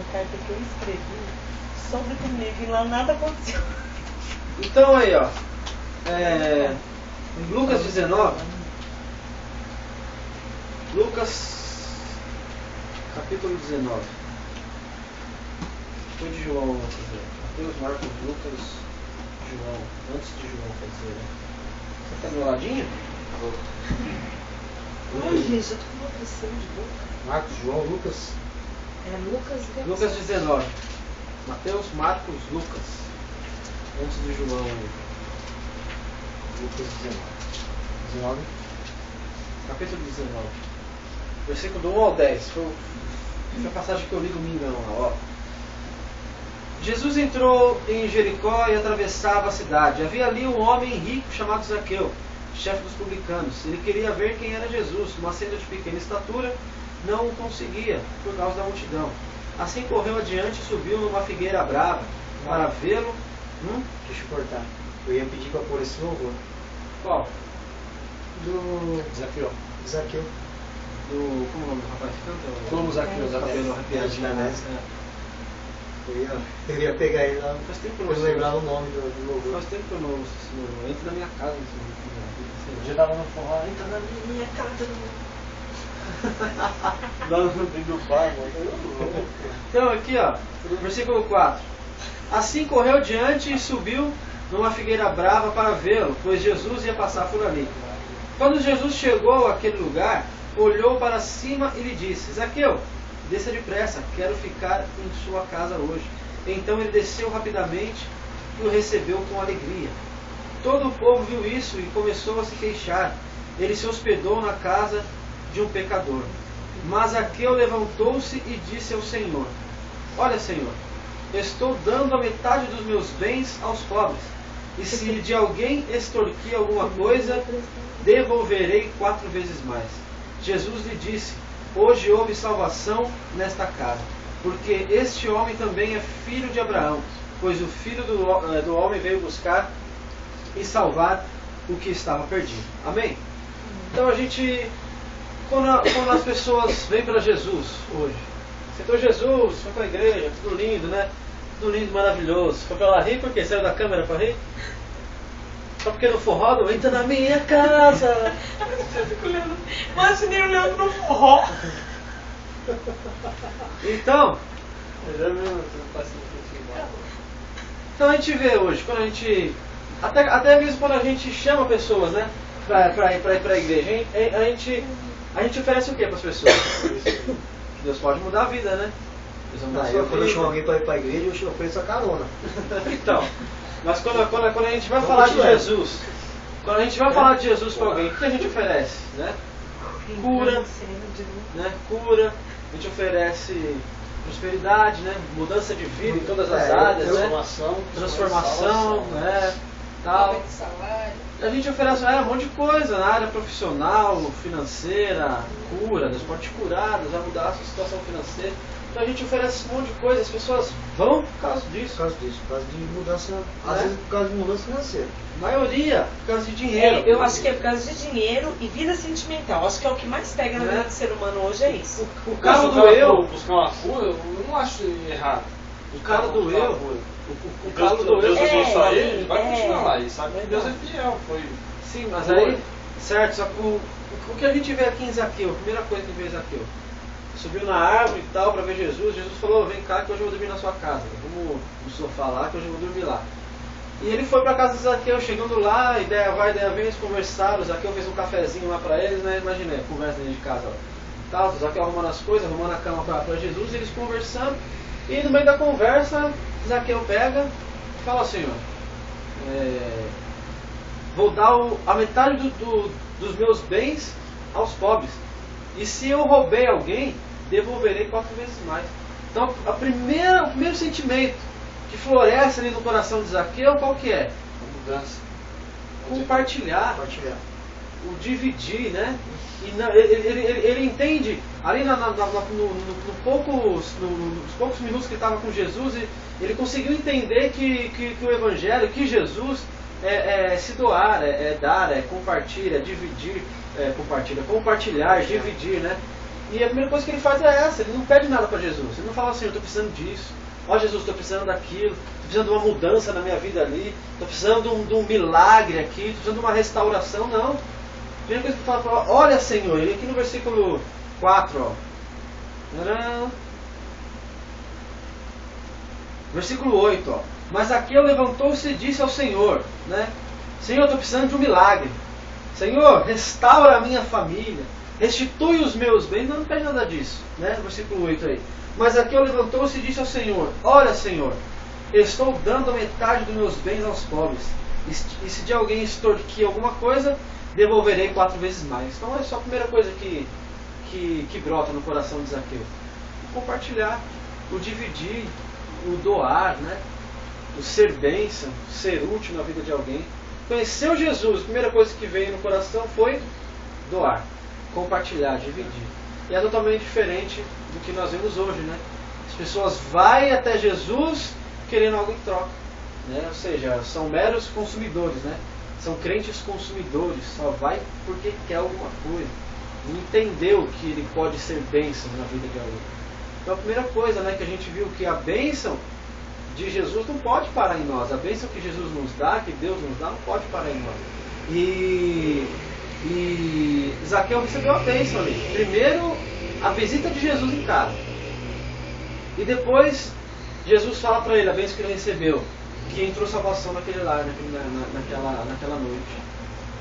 uma carta que eu escrevi sobre comigo e lá nada aconteceu. Então aí, ó. Em Lucas 19. Lucas, capítulo 19. Foi de João, quer dizer. Mateus, Marcos, Lucas, João. Antes de João, quer dizer, né? Você tá do meu ladinho? Ai, gente, eu tô com uma pressão de boca. Marcos, João, Lucas. É Lucas e Lucas 19. Mateus, Marcos, Lucas. Antes de João. Lucas 19. Capítulo 19. Versículo do 1 ao 10. Foi a passagem que eu li domingão lá, ó. Jesus entrou em Jericó e atravessava a cidade. Havia ali um homem rico chamado Zaqueu, chefe dos publicanos. Ele queria ver quem era Jesus, mas sendo de pequena estatura, não o conseguia, por causa da multidão. Assim correu adiante e subiu numa figueira brava para vê-lo. Deixa eu cortar. Eu ia pedir para pôr esse louvor. Qual? Do Desafio. Zaqueu. Como o nome do rapaz que canta? Como Zaqueu, Cabelo arrepiadinho, né? Eu ia pegar ele lá. Faz tempo que eu Eu não lembrava o nome do louvor. Faz tempo que eu não ouço esse louvor. Entra na minha casa esse louvor. Eu já tava no forró, Entra na minha casa. lá no brinco do pai, mano. Então aqui, ó, versículo 4. Assim correu diante e subiu numa figueira brava para vê-lo, pois Jesus ia passar por ali. Quando Jesus chegou àquele lugar, olhou para cima e lhe disse: Zaqueu, desça depressa, quero ficar em sua casa hoje. Então ele desceu rapidamente e o recebeu com alegria. Todo o povo viu isso e começou a se queixar. Ele se hospedou na casa de um pecador. Mas Zaqueu levantou-se e disse ao Senhor: Olha, Senhor, estou dando a metade dos meus bens aos pobres. E se de alguém extorquir alguma coisa, devolverei 4 vezes mais. Jesus lhe disse: Hoje houve salvação nesta casa, porque este homem também é filho de Abraão, pois o Filho do homem veio buscar e salvar o que estava perdido. Amém? Então a gente, quando as pessoas vêm para Jesus hoje, aceitou Jesus, foi para a igreja, tudo lindo, né? Tudo lindo, maravilhoso. Foi para lá rir porque saiu da câmera para rir? Só porque no forró não entra na minha casa. Eu fico olhando. Imaginei o Leandro no forró. Então, Eu já vi o então a gente vê hoje, quando a gente, até mesmo quando a gente chama pessoas, né, para ir para a igreja, a gente oferece o que para as pessoas? Deus pode mudar a vida, né? Deus vai mudar a sua Quando eu vida. chamo alguém para ir para a igreja, eu ofereço a carona. Então, mas quando a gente vai falar de Jesus, quando a gente vai falar de Jesus para alguém, o que a gente oferece? Né? Cura, né? Cura, a gente oferece prosperidade, né? Mudança de vida em todas as áreas, né? Transformação, né? Tal. A gente oferece um monte de coisa na área profissional, financeira, cura, Deus pode te curar, Deus vai mudar a sua situação financeira. Então a gente oferece um monte de coisa, as pessoas vão por causa disso. Por causa de mudança, às vezes por causa de mudança financeira. A maioria por causa de dinheiro. Eu acho que é por causa de dinheiro e vida sentimental. Acho que é o que mais pega na vida do ser humano hoje, é isso. O cara do eu, buscar uma cura, eu não acho errado. o cara do eu, o cara do Deus eu. usou isso aí, ele vai continuar lá. E sabe que Deus é fiel. Foi. Sim, mas aí, certo, só que o que a gente vê aqui em Zaqueu, a primeira coisa que vê em Zaqueu, subiu na árvore e tal para ver Jesus. Jesus falou: vem cá que hoje eu vou dormir na sua casa. Vamos no sofá lá que hoje eu vou dormir lá. E ele foi para a casa de Zaqueu, chegando lá, ideia vai, ideia vem, eles conversaram. Zaqueu fez um cafezinho lá para eles, né? Imaginei, conversa dentro de casa. Tal, Zaqueu arrumando as coisas, arrumando a cama para Jesus, e eles conversando. E no meio da conversa, Zaqueu pega e fala: Senhor, vou dar a metade dos meus bens aos pobres. E se eu roubei alguém, devolverei 4 vezes mais. Então, o primeiro sentimento que floresce ali no coração de Zaqueu, qual que é? A mudança. Compartilhar, Compartilhar. o dividir, né? E ele entende, ali nos poucos minutos que estava com Jesus, ele conseguiu entender que o Evangelho, que Jesus é se doar, é dar, é compartilhar, é dividir, compartilhar, dividir, né? E a primeira coisa que ele faz é essa, ele não pede nada para Jesus. Ele não fala assim, eu estou precisando disso. Ó Jesus, estou precisando daquilo, estou precisando de uma mudança na minha vida ali, estou precisando de um milagre aqui, estou precisando de uma restauração, não. A primeira coisa que ele fala, olha Senhor, ele aqui no versículo 4, ó. Versículo 8, ó. Mas Zaqueu levantou-se e disse ao Senhor, né? Senhor, estou precisando de um milagre. Senhor, restaura a minha família, restitui os meus bens. Não pede nada disso, né? Versículo 8 aí. Mas Zaqueu levantou-se e disse ao Senhor, olha Senhor, estou dando a metade dos meus bens aos pobres. E se de alguém extorquir alguma coisa, devolverei 4 vezes mais. Então é só a primeira coisa que brota no coração de Zaqueu. O compartilhar, o dividir, o doar, né? O ser bênção, ser útil na vida de alguém. Conheceu Jesus, a primeira coisa que veio no coração foi doar, compartilhar, dividir. E é totalmente diferente do que nós vemos hoje, né? As pessoas vão até Jesus querendo algo em troca, né? Ou seja, são meros consumidores, né? São crentes consumidores, só vai porque quer alguma coisa. Não entendeu que ele pode ser bênção na vida de alguém. Então a primeira coisa, né, que a gente viu que a bênção de Jesus não pode parar em nós. A bênção que Jesus nos dá, que Deus nos dá, não pode parar em nós. E Zaqueu recebeu a bênção ali. Primeiro, a visita de Jesus em casa. E depois, Jesus fala para ele a bênção que ele recebeu, que entrou salvação naquele lar, naquela noite,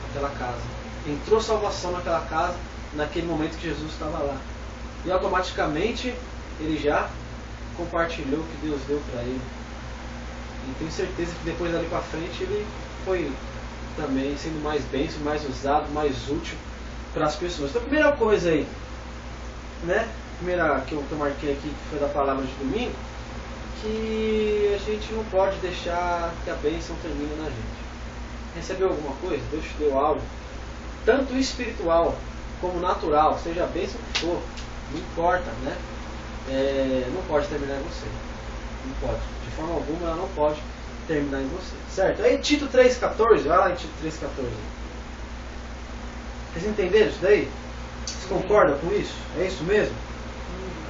naquela casa. Entrou salvação naquela casa, naquele momento que Jesus estava lá. E automaticamente, ele já compartilhou o que Deus deu para ele. E tenho certeza que depois dali para frente ele foi também sendo mais bênção, mais usado, mais útil para as pessoas. Então a primeira coisa aí, né? Primeira que eu marquei aqui, que foi da palavra de domingo, que a gente não pode deixar que a bênção termine na gente. Recebeu alguma coisa? Deus te deu algo, tanto espiritual como natural, seja a bênção que for, não importa, né? Não pode terminar em você. Não pode. De forma alguma ela não pode terminar em você. Certo? Aí Tito 3,14, olha lá em Tito 3,14. Vocês entenderam isso daí? Vocês concordam com isso? É isso mesmo?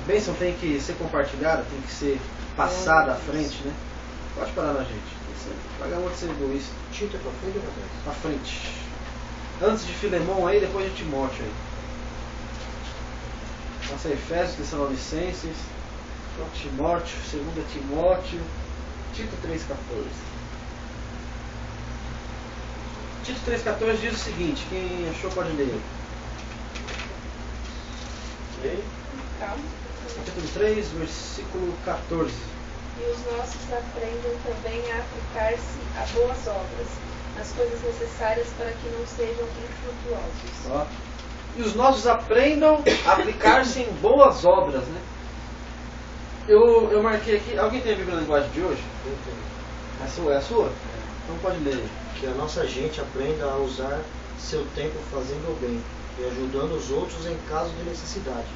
A bênção tem que ser compartilhada, tem que ser passada à frente, né? Pode parar na gente. Pagar muito ser egoísta. Tito é pra frente ou pra trás? Pra frente. Antes de Filemão aí, depois de Timóteo aí. Passa Efésios, Tessalonicenses, Timóteo, 2 Timóteo, Tito 3,14. Tito 3,14 diz o seguinte, quem achou pode ler. Capítulo 3, versículo 14. E os nossos aprendam também a aplicar-se a boas obras, as coisas necessárias para que não sejam infrutuosos. Ó. E os nossos aprendam a aplicar-se em boas obras, né? Eu marquei aqui. Alguém tem a Bíblia na linguagem de hoje? Eu tenho. É a sua? Então pode ler. Que a nossa gente aprenda a usar seu tempo fazendo o bem e ajudando os outros em caso de necessidade,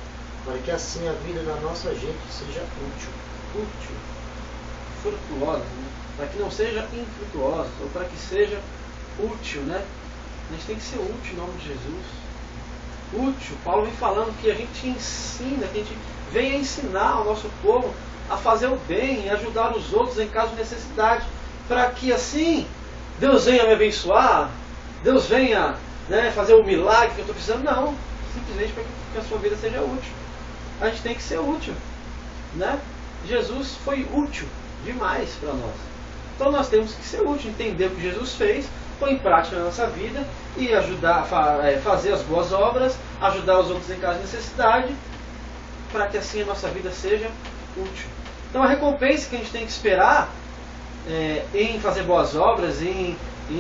para que assim a vida da nossa gente seja útil. Útil. Frutuosa, né? Para que não seja infrutuosa, ou para que seja útil, né? A gente tem que ser útil em nome de Jesus. Útil. Paulo vem falando que a gente ensina, que a gente vem a ensinar ao nosso povo a fazer o bem e ajudar os outros em caso de necessidade, para que assim Deus venha me abençoar, Deus venha, né, fazer o milagre que eu estou precisando. Não, simplesmente para que a sua vida seja útil. A gente tem que ser útil, né? Jesus foi útil demais para nós. Então nós temos que ser útil, entender o que Jesus fez, pôr em prática na nossa vida e ajudar, fazer as boas obras, ajudar os outros em caso de necessidade, para que assim a nossa vida seja útil. Então a recompensa que a gente tem que esperar em fazer boas obras, em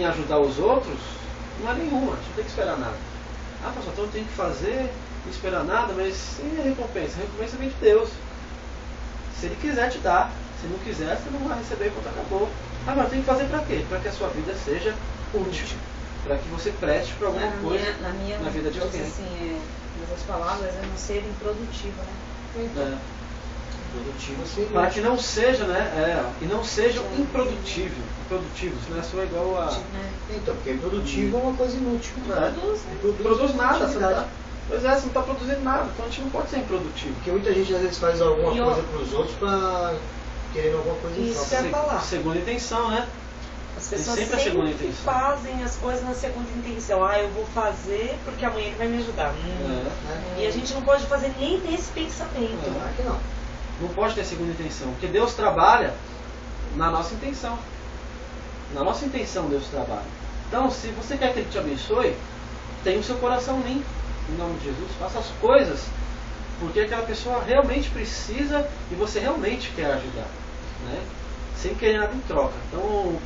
ajudar os outros, não é nenhuma, a gente não tem que esperar nada. Ah, pastor, então eu tenho que fazer, não esperar nada, mas sim a recompensa. A recompensa vem de Deus. Se Ele quiser te dar, se não quiser, você não vai receber quando acabou. Agora tem que fazer para quê? Para que a sua vida seja útil. Para que você preste para alguma coisa na vida de alguém. Assim, nas palavras, é não ser improdutivo, né? Produtivo seria. Para que não seja, né? E não sejam improdutivos. Improdutivos, não é só igual a. Então, porque produtivo é uma coisa inútil. Não produz nada, você Pois é, você não está produzindo nada, então a gente não pode ser improdutivo. Porque muita gente às vezes faz alguma E coisa para os outros para querendo alguma coisa em Isso troca. que eu ia falar. Segunda intenção, né? As Tem pessoas sempre a segunda sempre intenção. fazem as coisas na segunda intenção. Ah, eu vou fazer porque amanhã ele vai me ajudar. E a gente não pode fazer nem nesse pensamento. Claro que não. Não pode ter segunda intenção, porque Deus trabalha na nossa intenção. Na nossa intenção Deus trabalha. Então, se você quer que Ele te abençoe, tenha o seu coração limpo, em nome de Jesus. Faça as coisas porque aquela pessoa realmente precisa e você realmente quer ajudar, né? Sem querer nada em troca. Então,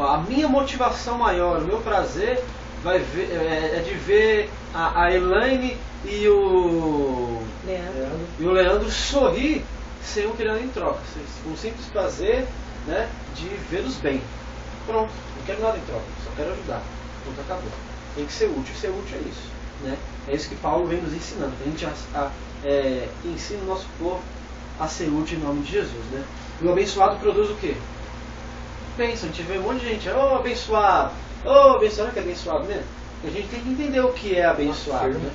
a minha motivação maior, o meu prazer é de ver a Elaine e o Leandro sorrir sem eu querer nada em troca. Com um simples prazer, né, de vê-los bem. Pronto, não quero nada em troca, só quero ajudar. Pronto, acabou. Tem que ser útil. Ser útil é isso, né? É isso que Paulo vem nos ensinando. A gente ensina o nosso povo a ser útil em nome de Jesus, né? E o abençoado produz o quê? Pensa, a gente vê um monte de gente, ô abençoado, não é que é abençoado mesmo? A gente tem que entender o que é abençoado, né?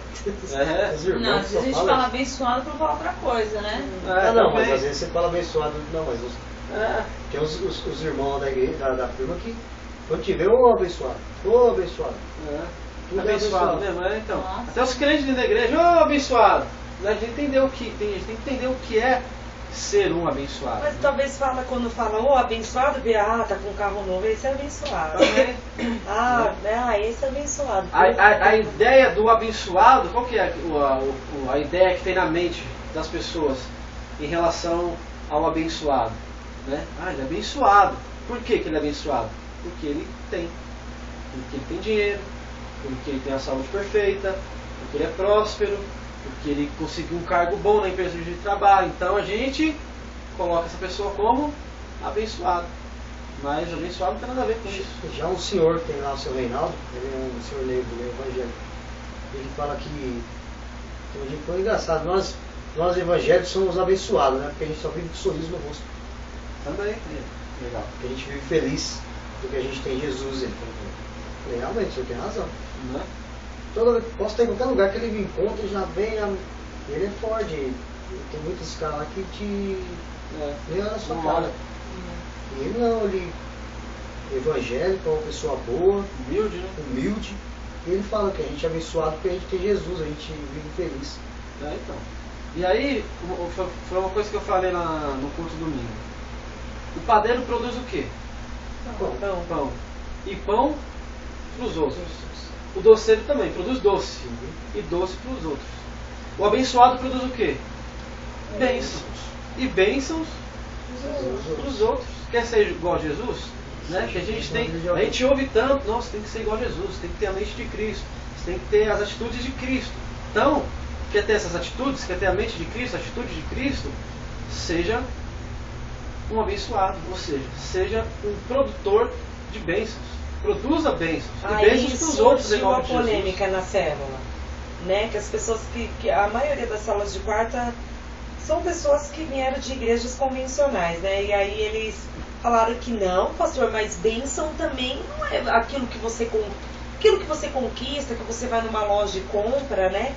Os irmãos Não, às vezes só a gente falam fala isso. abençoado pra falar outra coisa, né? Não, mas também. às vezes você fala abençoado, não, mas tem os irmãos da igreja, da firma que quando te vê, ô abençoado, tudo é Abençoado mesmo, então. Nossa. Até os crentes dentro da igreja, ô abençoado! A gente tem que entender o que é ser um abençoado. Mas talvez quando fala, abençoado, vê, tá com um carro novo, esse é abençoado. Também. Esse é abençoado. A ideia do abençoado, qual que é a ideia que tem na mente das pessoas em relação ao abençoado? Né? Ele é abençoado. Por que ele é abençoado? Porque ele tem. Porque ele tem dinheiro, porque ele tem a saúde perfeita, porque ele é próspero, porque ele conseguiu um cargo bom na empresa de trabalho. Então a gente coloca essa pessoa como abençoado. Mas abençoado não tem nada a ver com isso. Já um senhor que tem lá o seu Reinaldo, ele é um senhor negro, ele é evangélico. Ele fala que foi engraçado, nós evangélicos somos abençoados, né? Porque a gente só vive com sorriso no rosto. Também. Legal. Porque a gente vive feliz, porque a gente tem Jesus. Ele falou, realmente, o senhor tem razão. Né? Posso estar em qualquer lugar que ele me encontre, já vem. Ele é forte. Tem muitos caras lá que te vê na sua cara. E ele não, ele é evangélico, é uma pessoa boa, Humilde, né? humilde. E ele fala que a gente é abençoado porque a gente tem Jesus, a gente vive feliz. Então. E aí, foi uma coisa que eu falei no culto domingo. O padeiro produz o quê? Pão. E pão para os outros. O doceiro também produz doce. E doce para os outros. O abençoado produz o quê? Bênçãos. E bênçãos para os outros. Quer ser igual a Jesus? Né? Que a gente ouve tanto, nossa, tem que ser igual a Jesus, tem que ter a mente de Cristo, você tem que ter as atitudes de Cristo. Então, quer ter essas atitudes, quer ter a mente de Cristo, a atitude de Cristo, seja um abençoado, ou seja um produtor de bênçãos. Produza bênçãos. E bênçãos para os outros, em nome de Jesus. Uma polêmica na célula, né? Que as pessoas que a maioria das salas de quarta são pessoas que vieram de igrejas convencionais, né? E aí eles falaram que não, pastor, mas bênção também não é aquilo que você conquista, que você vai numa loja e compra, né?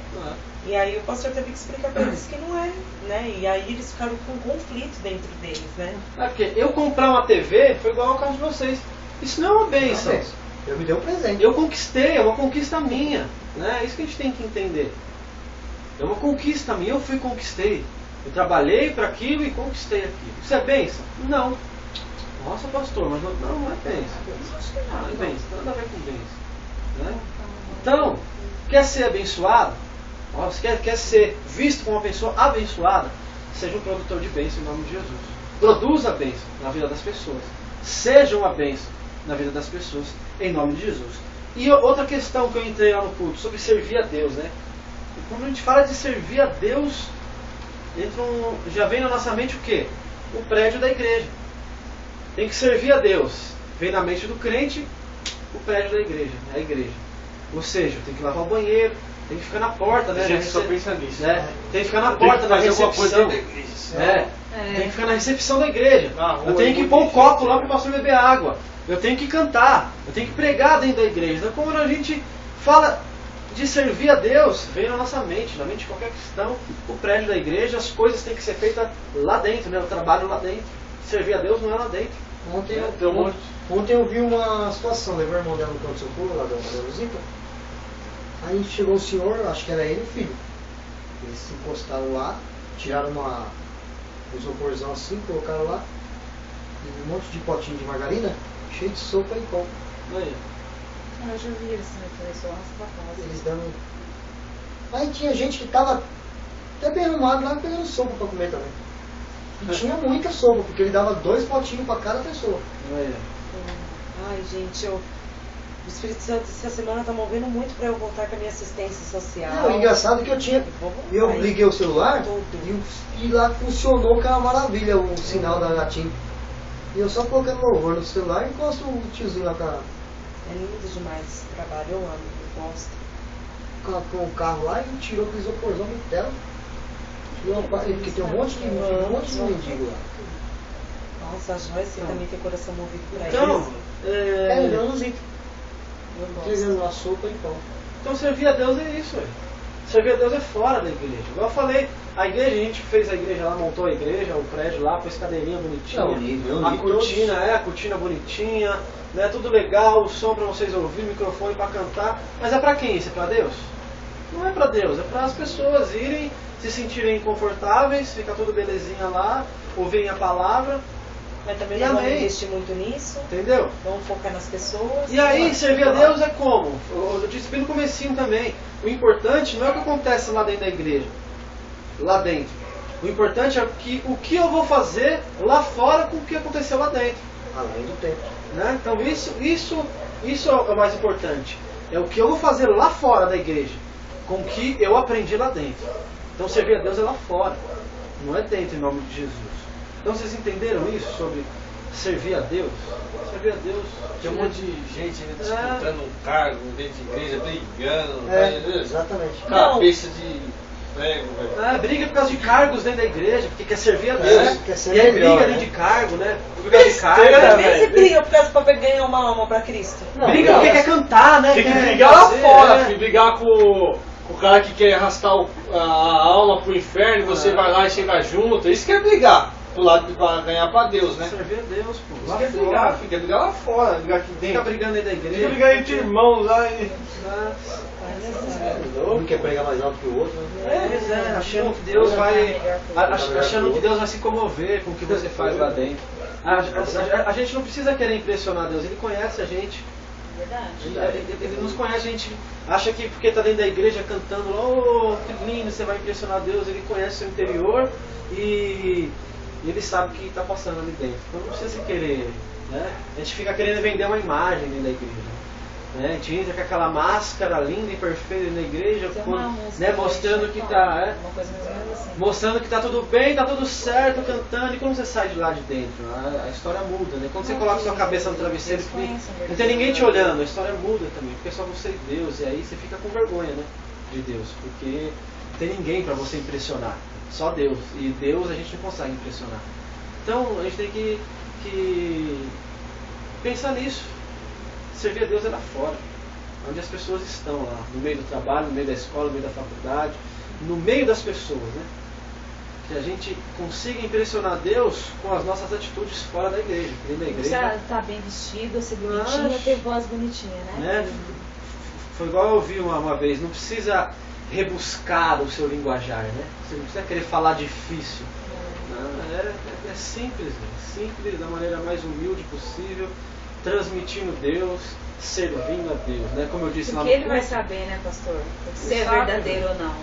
E aí o pastor teve que explicar para eles que não é, né? E aí eles ficaram com um conflito dentro deles, né? Porque eu comprar uma TV foi igual ao caso de vocês. Isso não é uma bênção. Eu me dei um presente. Eu conquistei, é uma conquista minha. Né? É isso que a gente tem que entender. É uma conquista minha, eu conquistei. Eu trabalhei para aquilo e conquistei aquilo. Isso é bênção? Não. Nossa, pastor, mas não é bênção. Não é bênção, não tem nada a ver com bênção. Né? Então, quer ser abençoado? Você quer ser visto como uma pessoa abençoada? Seja um produtor de bênção em nome de Jesus. Produza bênção na vida das pessoas. Seja uma bênção na vida das pessoas em nome de Jesus. E outra questão que eu entrei lá no culto, sobre servir a Deus, né? E quando a gente fala de servir a Deus, já vem na nossa mente o quê? O prédio da igreja. Tem que servir a Deus. Vem na mente do crente o prédio da igreja, a igreja. Ou seja, tem que lavar o banheiro, tem que ficar na porta, né? A gente só pensa nisso. Né? Tem que ficar na porta da recepção. É. Tem que ficar na recepção da igreja. Eu tenho que pôr um copo lá para o pastor beber água. Eu tenho que cantar. Eu tenho que pregar dentro da igreja. Então, quando a gente fala de servir a Deus vem na nossa mente, na mente de qualquer cristão. O prédio da igreja, as coisas têm que ser feitas lá dentro, né? O trabalho lá dentro. Servir a Deus não é lá dentro. Ontem eu vi uma situação, levou o irmão dela no pronto-socorro, lá da Luzita. Aí chegou o senhor, acho que era ele e o filho. Eles se encostaram lá, tiraram um isoporzão assim, colocaram lá, e um monte de potinho de margarina, cheio de sopa e pão. Aí. Eu já vi eles também, só antes da casa. Eles dando. Aí tinha gente que tava até bem arrumado lá pegando sopa pra comer também. E tinha muita sopa, porque ele dava 2 potinhos pra cada pessoa. Aí. Ai, gente, o Espírito Santo essa semana tá movendo muito pra eu voltar com a minha assistência social. Não, o engraçado é que eu liguei o celular e lá funcionou que é uma maravilha o sinal da Gatinho. E eu só colocando louvor no celular e encosto o tiozinho lá É lindo demais esse trabalho, eu amo, eu gosto. com o carro lá e tirou o isoporzão do tela. Porque tem um monte de mendigo lá. Nossa, a Joyce também tem coração movido por Então, eles. Eu não vi. Eu gosto. Entregando lá sopa e pão. então servir a Deus é isso. Servir a Deus é fora da igreja. Igual eu falei, a igreja, a gente fez a igreja lá, montou a igreja, o prédio lá, pôs cadeirinha bonitinha. A cortina, a cortina bonitinha, né, tudo legal, o som pra vocês ouvirem, microfone pra cantar. Mas é pra quem isso? É pra Deus? Não é pra Deus, é para as pessoas irem, se sentirem confortáveis, ficar tudo belezinha lá, ouvirem a palavra. Mas também E não vamos amém. investir muito nisso. Entendeu? Vamos focar nas pessoas. E aí, servir a Deus é como? Eu disse bem no comecinho também. O importante não é o que acontece lá dentro da igreja. Lá dentro. O importante é o que eu vou fazer lá fora com o que aconteceu lá dentro. Além do tempo. Né? Então isso é o mais importante. É o que eu vou fazer lá fora da igreja. Com o que eu aprendi lá dentro. Então servir a Deus é lá fora. Não é dentro, em nome de Jesus. Então vocês entenderam isso sobre servir a Deus? Servir a Deus. Tem um monte de gente ainda disputando um cargo dentro de igreja, brigando, Exatamente. cabeça de prego, velho. Briga por causa de cargos dentro da igreja, porque quer servir a Deus. Quer ser E aí melhor, briga né? dentro de cargo, né? Por causa de Também cargo. se briga por causa pra ganhar uma alma pra Cristo. Briga porque quer cantar, né? Tem que Quer brigar lá fazer, fora, né? filho, brigar com o cara que quer arrastar a alma pro inferno, e você vai lá e chega junto. Isso que é brigar. Pro lado pra ganhar pra Deus, né? Servir a Deus, pô. Isso Lá que é brigar, fora. filho, quer brigar lá fora, brigar aqui Fica dentro. brigando dentro da igreja. Fica brigar entre irmãos lá e... Um quer pregar mais alto que o outro, né? Pois é, achando que Deus vai. Achando que Deus vai se comover com o que você faz lá dentro. A gente não precisa querer impressionar Deus, Ele conhece a gente. Verdade. Ele nos conhece, a gente acha que porque está dentro da igreja cantando, oh, que lindo, você vai impressionar Deus, Ele conhece o seu interior e Ele sabe o que está passando ali dentro. Então não precisa se querer, né? A gente fica querendo vender uma imagem dentro da igreja. Né? A gente entra com aquela máscara linda e perfeita na igreja, Tem uma música, né? Mostrando que está... Uma coisa mais ou menos assim. Mostrando que está tudo bem, está tudo certo, cantando, e quando você sai de lá de dentro, a história muda, né? Quando você coloca sua cabeça no travesseiro, não tem ninguém te olhando, a história muda também, porque é só você e Deus, e aí você fica com vergonha, né? De Deus, porque não tem ninguém para você impressionar, só Deus, e Deus a gente não consegue impressionar. Então a gente tem que pensar nisso, servir a Deus é lá fora, onde as pessoas estão lá, no meio do trabalho, no meio da escola, no meio da faculdade, no meio das pessoas, né? Que a gente consiga impressionar Deus com as nossas atitudes fora da igreja, dentro da Não igreja. precisa estar bem vestido, ser bonitinho, ter voz bonitinha, né? Né? Foi igual eu ouvi uma vez, não precisa rebuscar o seu linguajar, né? Você não precisa querer falar difícil. Não, é simples, simples, da maneira mais humilde possível, transmitindo Deus, servindo a Deus, né? Como eu disse lá no Porque ele vai culto, saber, né, pastor? Se é sabe, verdadeiro ou não.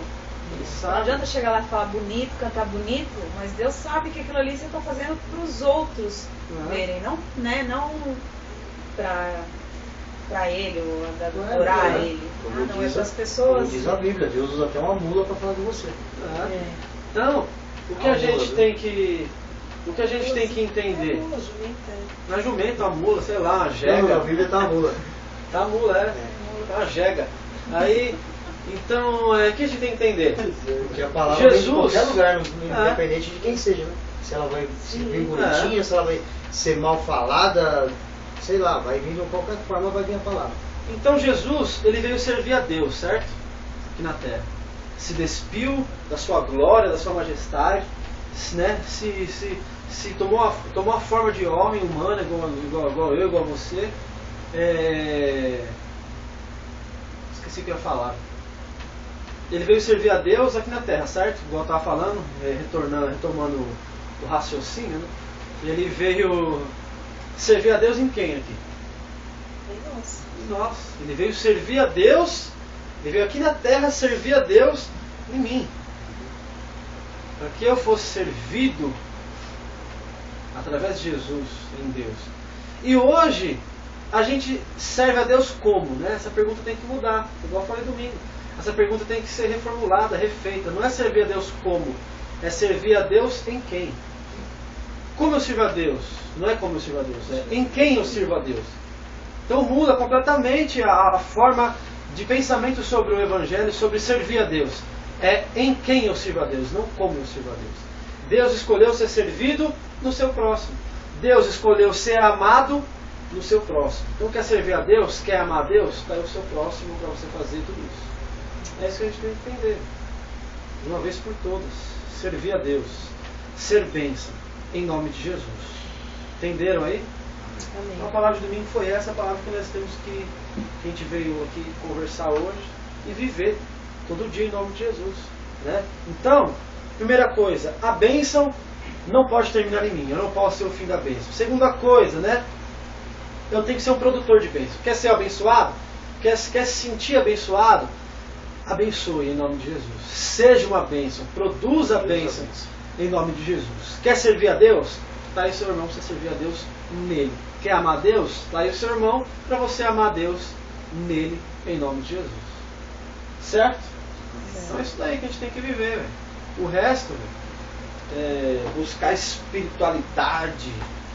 ele Não sabe. adianta chegar lá e falar bonito, cantar bonito, mas Deus sabe que aquilo ali você está fazendo para os outros verem, não, né, não para ele ou adorar né? ele. Como Não, é diz para as Como pessoas. diz a Bíblia, Deus usa até uma mula para falar de você. Então, o que a gente tem que entender? Mula, jumenta. Na jumenta, uma mula, sei lá, uma Na jega. Bíblia tá a mula. Tá a mula, tá uma jega. Aí, então, o que a gente tem que entender? Porque a palavra vem de Jesus. qualquer lugar, independente de quem seja, né? Se ela vai vir bonitinha, se ela vai ser mal falada, sei lá, vai vir de qualquer forma, vai vir a palavra. Então Jesus, ele veio servir a Deus, certo? Aqui na terra. Se despiu da sua glória, da sua majestade, né? se tomou a forma de homem humano, igual eu, igual você. Esqueci o que eu ia falar. Ele veio servir a Deus aqui na terra, certo? Igual eu estava falando, retomando o raciocínio, né? Ele veio servir a Deus em quem aqui? Em nós. Ele veio servir a Deus, ele veio aqui na terra servir a Deus em mim. Para que eu fosse servido através de Jesus em Deus. E hoje a gente serve a Deus como? Né? Essa pergunta tem que mudar, igual eu falei domingo. Essa pergunta tem que ser reformulada, refeita. Não é servir a Deus como, é servir a Deus em quem? Como eu sirvo a Deus? Não é como eu sirvo a Deus, é em quem eu sirvo a Deus. Então muda completamente a forma de pensamento sobre o Evangelho, sobre servir a Deus. É em quem eu sirvo a Deus, não como eu sirvo a Deus. Deus escolheu ser servido no seu próximo. Deus escolheu ser amado no seu próximo. Então quer servir a Deus, quer amar a Deus, está aí o seu próximo para você fazer tudo isso. É isso que a gente tem que entender. De uma vez por todas. Servir a Deus. Ser bênção. Em nome de Jesus. Entenderam aí? Amém. A palavra de domingo foi essa, a palavra que nós temos que a gente veio aqui conversar hoje e viver todo dia em nome de Jesus. Né? Então, primeira coisa, a bênção não pode terminar em mim, eu não posso ser o fim da bênção. Segunda coisa, né? Eu tenho que ser um produtor de bênção. Quer ser abençoado? Quer se sentir abençoado? Abençoe em nome de Jesus. Seja uma bênção, produza bênção em nome de Jesus. Quer servir a Deus? Está aí seu irmão para você servir a Deus nele. Quer amar a Deus? Está aí o seu irmão para você amar a Deus nele, em nome de Jesus. Certo? Então é isso daí que a gente tem que viver, véio. O resto, buscar espiritualidade,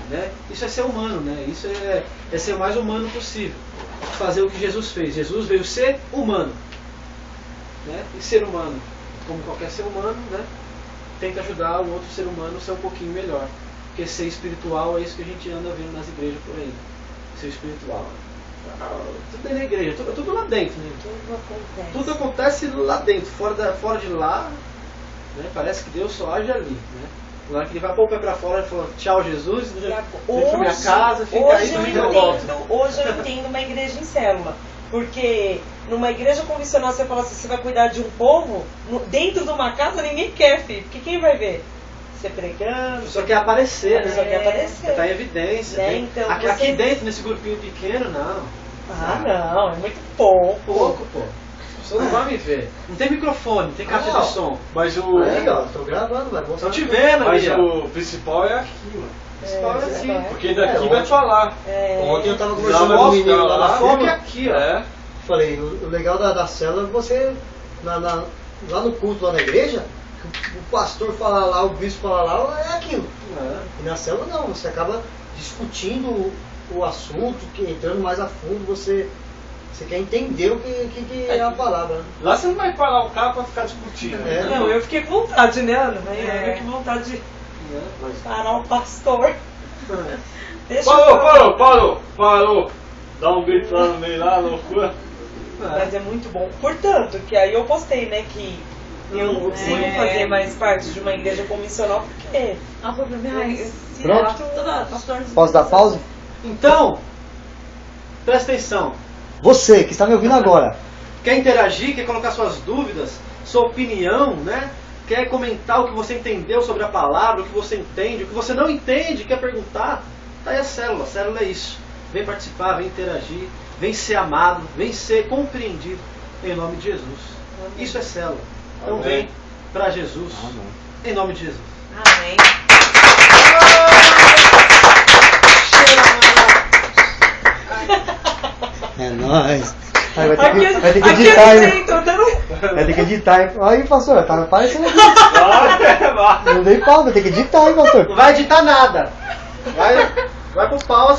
né? Isso é ser humano, né? Isso é ser o mais humano possível. Fazer o que Jesus fez. Jesus veio ser humano, né? E ser humano, como qualquer ser humano, né? Tenta ajudar o outro ser humano a ser um pouquinho melhor. Porque ser espiritual é isso que a gente anda vendo nas igrejas por aí. Ser espiritual. Tudo é na igreja, tudo lá dentro. Né? Tudo acontece lá dentro, fora de lá, né? Parece que Deus só age ali. Né? Na hora que ele vai pôr o pé pra fora, ele fala, tchau Jesus, vem pra minha casa, fica aí, domingo eu volto. Hoje eu entendo uma igreja em célula. Porque numa igreja convencional você fala assim, você vai cuidar de um povo, dentro de uma casa ninguém quer, filho. Porque quem vai ver? Você pregando. Só quer aparecer, né? Só quer aparecer. Está em evidência. Né? Né? Então, aqui dentro, nesse grupinho pequeno, não. Não, é muito pouco. Pouco, pô. As pessoas não vão me ver. Não tem microfone, não tem caixa de som. Mas o. Aí, ó, tô gravando, vai Estão te vendo, mas ali, o principal é aqui, mano. O principal é assim. Porque daqui vai falar. Ontem eu tava conversando Não, com o menino lá na foca fome. aqui, ó. É. Falei, o legal da célula é você, lá no culto, lá na igreja, o pastor fala lá, o bispo fala lá, é aquilo. E na célula não, você acaba discutindo o assunto, entrando mais a fundo, você quer entender o que é a palavra. Né? Lá você não vai parar o carro pra ficar discutindo. É. Não, eu fiquei com vontade, né, Ana? Eu fiquei com vontade de parar o pastor. Deixa Parou! Dá um grito lá no meio lá, loucura. Mas é muito bom. Portanto, que aí eu postei, né, que eu não consigo fazer mais parte de uma igreja convencional porque... Pronto? pastor... Posso dar pausa? Então, presta atenção. Você que está me ouvindo agora, Quer interagir, quer colocar suas dúvidas, sua opinião, né? Quer comentar o que você entendeu sobre a palavra, o que você entende, o que você não entende, quer perguntar, tá aí a célula. A célula é isso. Vem participar, vem interagir, vem ser amado, vem ser compreendido em nome de Jesus. Amém. Isso é célula. Então Amém. vem para Jesus em nome de Jesus. Amém. é nóis. Vai ter Aqui, que aqui editar, eu hein? sei, tô dando... Vai ter que editar, hein? Aí, pastor, tá aparecendo aqui. Vai. Não dei pausa, tem que editar, hein, pastor? Não vai editar nada. Vai pro pau assim.